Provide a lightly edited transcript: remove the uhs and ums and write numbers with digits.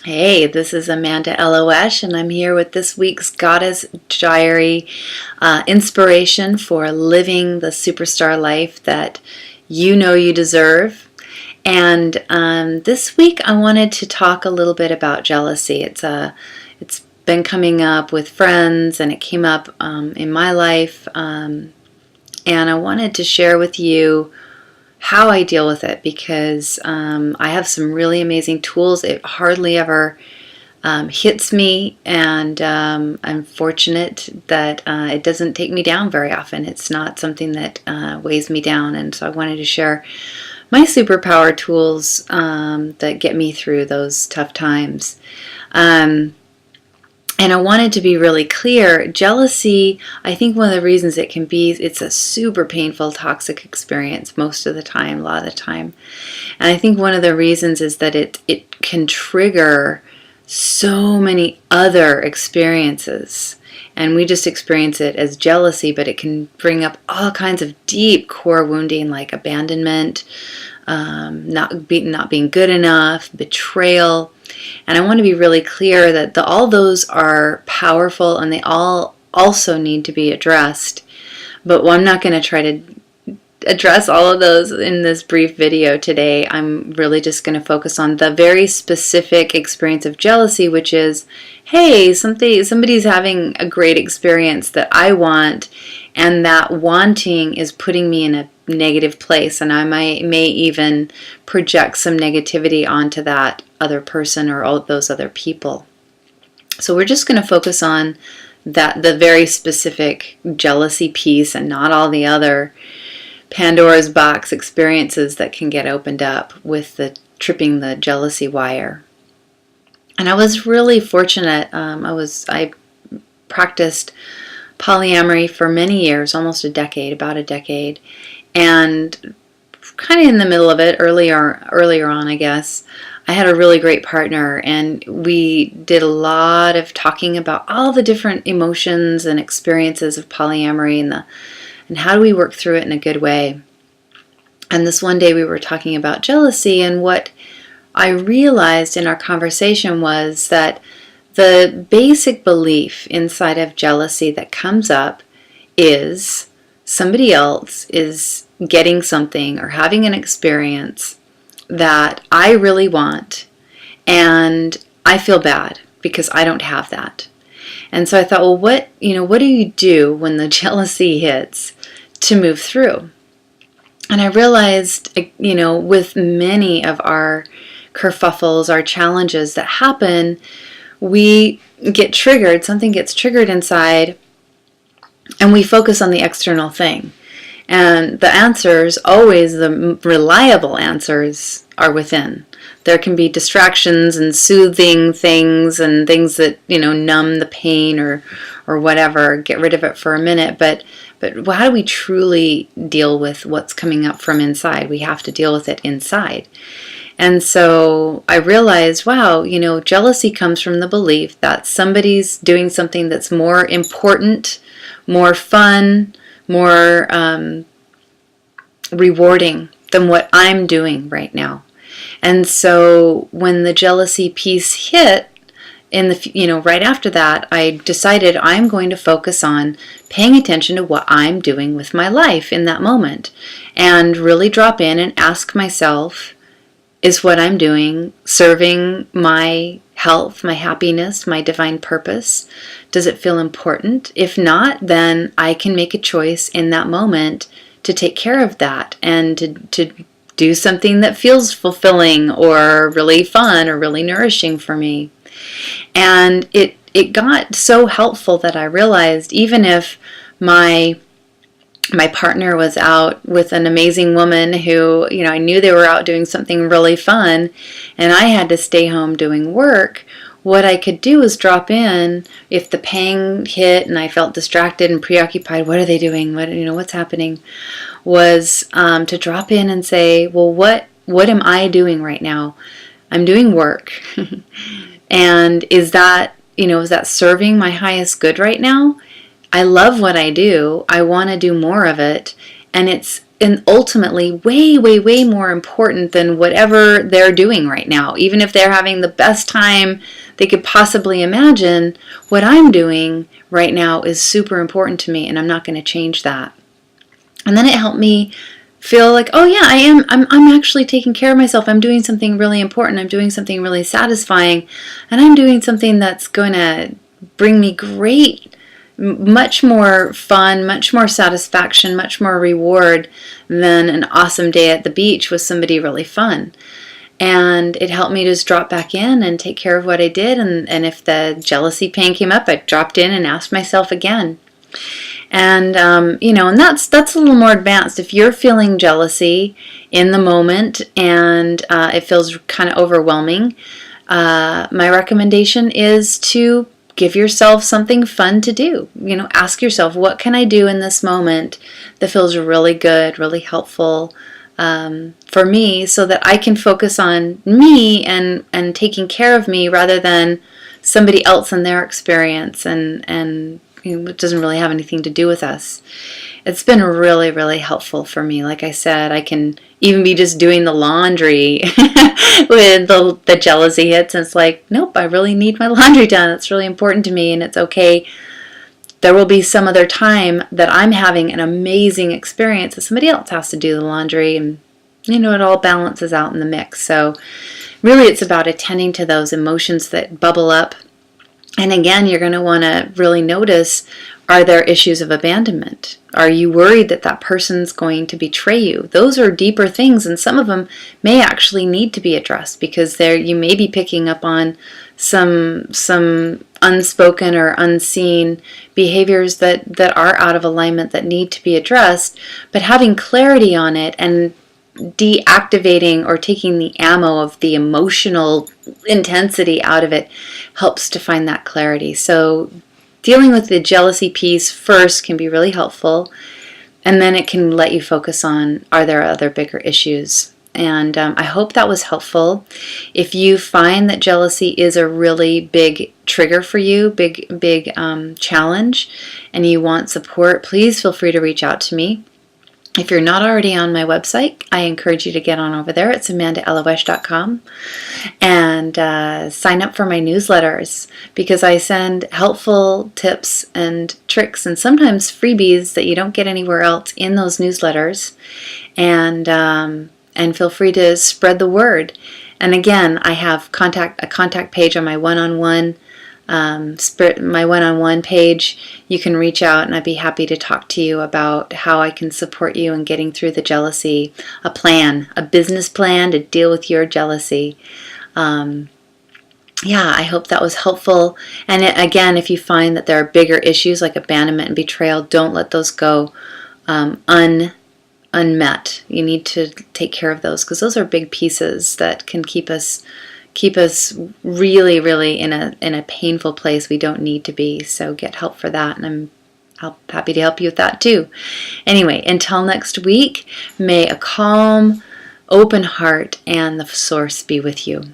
Hey, this is Amanda Elo'esh, and I'm here with this week's Goddess Diary inspiration for living the superstar life that you know you deserve. And this week I wanted to talk a little bit about jealousy. It's been coming up with friends, and it came up in my life, and I wanted to share with you how I deal with it because I have some really amazing tools. It hardly ever hits me, and I'm fortunate that it doesn't take me down very often. It's not something that weighs me down, and so I wanted to share my superpower tools that get me through those tough times. And I wanted to be really clear, jealousy, I think one of the reasons it can be, it's a super painful, toxic experience most of the time, a lot of the time. And I think one of the reasons is that it can trigger so many other experiences. And we just experience it as jealousy, but it can bring up all kinds of deep core wounding like abandonment, not being good enough, betrayal. And I want to be really clear that all those are powerful and they all also need to be addressed. But I'm not going to try to address all of those in this brief video today. I'm really just going to focus on the very specific experience of jealousy, which is, hey, somebody's having a great experience that I want, and that wanting is putting me in a negative place, and I may even project some negativity onto that other person or all those other people. So we're just going to focus on the very specific jealousy piece and not all the other Pandora's box experiences that can get opened up with the tripping the jealousy wire. And I was really fortunate. I practiced polyamory for many years, almost about a decade, and kind of in the middle of it, earlier on, I guess, I had a really great partner, and we did a lot of talking about all the different emotions and experiences of polyamory and how do we work through it in a good way. And this one day we were talking about jealousy, and what I realized in our conversation was that the basic belief inside of jealousy that comes up is somebody else is getting something or having an experience that I really want, and I feel bad because I don't have that. And so I thought, well, what do you do when the jealousy hits to move through? And I realized, with many of our kerfuffles, our challenges that happen, we get triggered, something gets triggered inside, and we focus on the external thing. And the answers, always the reliable answers, are within. There can be distractions and soothing things and things that, numb the pain or whatever, get rid of it for a minute. But how do we truly deal with what's coming up from inside? We have to deal with it inside. And so I realized, wow, jealousy comes from the belief that somebody's doing something that's more important, more fun, more rewarding than what I'm doing right now. And so when the jealousy piece hit, right after that, I decided I'm going to focus on paying attention to what I'm doing with my life in that moment, and really drop in and ask myself, is what I'm doing serving my health, my happiness, my divine purpose? Does it feel important? If not, then I can make a choice in that moment to take care of that and to do something that feels fulfilling or really fun or really nourishing for me. And it got so helpful that I realized, even if my partner was out with an amazing woman who, I knew they were out doing something really fun, and I had to stay home doing work, what I could do was drop in if the pang hit and I felt distracted and preoccupied. What are they doing? What's happening? Was to drop in and say, well, what am I doing right now? I'm doing work. And is that serving my highest good right now? I love what I do. I want to do more of it. And it's ultimately way, way, way more important than whatever they're doing right now. Even if they're having the best time they could possibly imagine, what I'm doing right now is super important to me, and I'm not going to change that. And then it helped me feel like, oh yeah, I'm actually taking care of myself. I'm doing something really important. I'm doing something really satisfying, and I'm doing something that's going to bring me great, much more fun, much more satisfaction, much more reward than an awesome day at the beach with somebody really fun. And it helped me just drop back in and take care of what I did. And if the jealousy pain came up, I dropped in and asked myself again. And, and that's a little more advanced. If you're feeling jealousy in the moment and it feels kind of overwhelming, my recommendation is to give yourself something fun to do. Ask yourself, what can I do in this moment that feels really good, really helpful for me, so that I can focus on me and taking care of me rather than somebody else and their experience, and it doesn't really have anything to do with us. It's been really, really helpful for me. Like I said, I can even be just doing the laundry with the jealousy hits, and it's like, nope, I really need my laundry done. It's really important to me, and it's okay. There will be some other time that I'm having an amazing experience that somebody else has to do the laundry, and it all balances out in the mix. So really it's about attending to those emotions that bubble up. And again, you're going to want to really notice, are there issues of abandonment? Are you worried that that person's going to betray you? Those are deeper things, and some of them may actually need to be addressed, because you may be picking up on some unspoken or unseen behaviors that are out of alignment that need to be addressed. But having clarity on it and deactivating or taking the ammo of the emotional intensity out of it helps to find that clarity. So dealing with the jealousy piece first can be really helpful, and then it can let you focus on, are there other bigger issues? And I hope that was helpful. If you find that jealousy is a really big trigger for you, big challenge, and you want support, please feel free to reach out to me. If you're not already on my website, I encourage you to get on over there. It's amandaeloesh.com, and sign up for my newsletters, because I send helpful tips and tricks and sometimes freebies that you don't get anywhere else in those newsletters. And feel free to spread the word. And again, I have a contact page on my one-on-one page. You can reach out, and I'd be happy to talk to you about how I can support you in getting through the jealousy, a business plan to deal with your jealousy. I hope that was helpful. And again, if you find that there are bigger issues like abandonment and betrayal, don't let those go unmet. You need to take care of those, because those are big pieces that can keep us really, really in a painful place we don't need to be. So get help for that, and I'm happy to help you with that too. Anyway, until next week, may a calm, open heart and the source be with you.